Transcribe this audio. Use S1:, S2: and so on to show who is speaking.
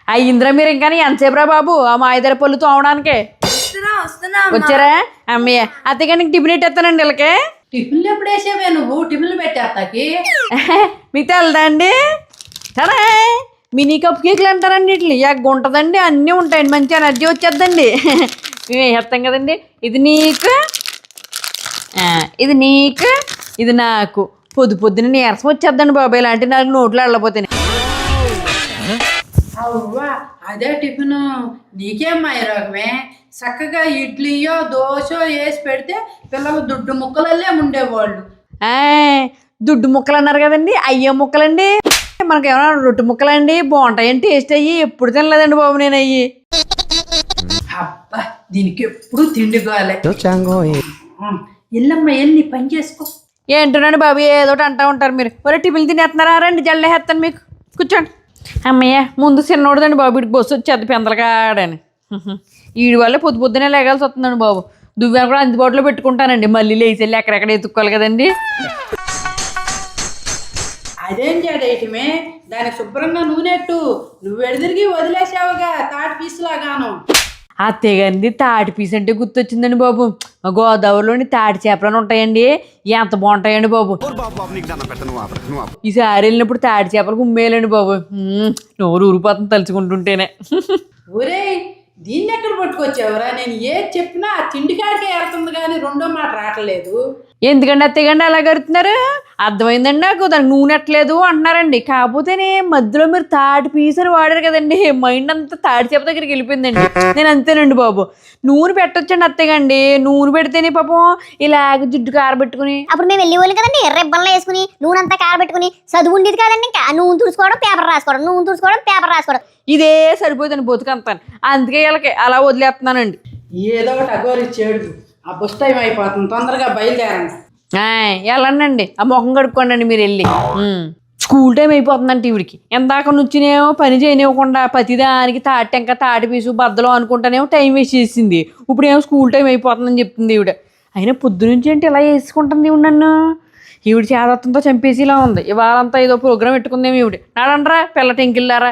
S1: అయ్యిందిరా మీరు ఇంకా ఎంతసేపురా బాబు ఆ మాయదర పళ్ళు తోమడానికి వచ్చారా అమ్మయ్య అత్తగా నీకు టిఫిన్ ఇట్టేస్తానండి వీళ్ళకి
S2: టిఫిన్లు ఎప్పుడు వేసావే నువ్వు టిఫిన్లు పెట్టేస్తాకి
S1: మీకు తెలదా అండి సరే మినీ కప్ కేకులు అంటారండి ఇట్లా ఎగ్గ ఉంటుందండి అన్నీ ఉంటాయండి మంచి ఎనర్జీ వచ్చేద్దండి మేము వేస్తాం కదండి ఇది నీకు ఇది నీకు ఇది నాకు పొద్దున నీరసం వచ్చేద్దండి బాబు ఇలాంటి నాకు నోట్లో వెళ్ళపోతే
S2: అవ్వా అదే టిఫిన్ నీకేమ్మా ఈ రోగమే చక్కగా ఇడ్లీయో దోశో వేసి పెడితే పిల్లలు దుడ్డు ముక్కలల్లే ఉండేవాళ్ళు
S1: దుడ్డు ముక్కలు అన్నారు కదండి అయ్యే ముక్కలండి మనకి ఏమైనా రొట్టె ముక్కలండి బాగుంటాయండి టేస్ట్ అయ్యి ఎప్పుడు తినలేదండి బాబు నేను అయ్యి
S2: అబ్బా దీనికి ఎప్పుడు తిండికోవాలి ఎల్లమ్మ వెళ్ళి పని చేసుకో
S1: ఏంటోనండి బాబు ఏదోటి అంటూ ఉంటారు మీరు ఒరే టిఫిన్ తినేస్తున్నారా రండి జల్లేస్తాను మీకు కూర్చోండి అమ్మయ్య ముందు చిన్నోడుదండి బాబు వీడికి బస్సు వచ్చేది పెందలకాడని వీడి వల్ల పొద్దునే లేగాల్సి వస్తుందండి బాబు దువ్వాను కూడా అందుబాటులో పెట్టుకుంటానండి మళ్ళీ లేచి వెళ్ళి ఎక్కడెక్కడ ఎత్తుక్కోవాలి కదండి
S2: అదేం చేయడమే దానికి శుభ్రంగా నూనెట్టు నువ్వు ఎడిదిరిగి వదిలేసావుగా తాటి పీసులాగాను
S1: అత్తేగారిది తాటి పీస్ అంటే గుర్తొచ్చిందండి బాబు మా గోదావరిలోని తాటి చేపలు ఉంటాయండి ఎంత బాగుంటాయండి బాబు ఈసారి వెళ్ళినప్పుడు తాటి చేపలకు ఉమ్మేయాలండి బాబు నోరు ఊరిపోతుంది తలుచుకుంటుంటేనే
S2: ఒరే దీన్ని ఎక్కడ పట్టుకొచ్చావురా నేను ఏది చెప్పినా ఆ తిండికాడికే వెళ్తుంది కానీ రెండో మాట రావట్లేదు
S1: ఎందుకండి అత్తయ్యండి అలా గడుతున్నారు అర్థమైందండి నాకు దానికి నూనె ఎట్టలేదు అంటున్నారండి కాకపోతేనే మధ్యలో మీరు తాటి పీసుని వాడారు కదండి మైండ్ అంతా తాటి చేప దగ్గరికి వెళ్ళిపోయిందండి నేను అంతేనండి బాబు నూనె పెట్టొచ్చండి అత్తయ్యండి నూనె పెడితేనే పాపం ఇలాగ జిడ్డు కారబెట్టుకుని
S3: అప్పుడు మేము వెళ్ళేవాళ్ళు కదండి ఎర్రెబ్బల్లో వేసుకుని నూనె అంతా కారబెట్టుకుని చదువు ఉండేది కదండి ఇంకా నూనె తుడుచుకోవడం పేపర్ రాసుకోవడం నూనె తుడుచుకోవడం పేపర్ రాసుకోవడం
S1: ఇదే సరిపోతుందండి బతుకంతాను అందుకే వీళ్ళకి అలా వదిలేస్తున్నానండి
S2: ఏదో ఒకటి అగోరిచ్చేడు ఆ బస్ టైం అయిపోతుంది తొందరగా బయలుదేరండి
S1: వెళ్ళండి ఆ ముఖం కడుక్కోండి మీరు వెళ్ళి స్కూల్ టైం అయిపోతుందంటే ఈవిడికి ఎందాక నుంచినేమో పని చేయనివ్వకుండా ప్రతిదానికి తాటి ఇంకా తాటి పీసు బద్దలు అనుకుంటానేమో టైం వేస్ట్ చేసింది ఇప్పుడు ఏమో స్కూల్ టైం అయిపోతుందని చెప్తుంది ఈవిడ అయినా పొద్దు నుంచి ఏంటి ఇలా వేసుకుంటుంది ఈవిడ నన్ను ఈవిడ చేదత్తంతో చంపేసి ఇలా ఉంది ఇవాళంతా ఏదో ప్రోగ్రామ్ పెట్టుకుందేమో ఈవిడ నాడండ్రా పిల్ల టెంకిల్లారా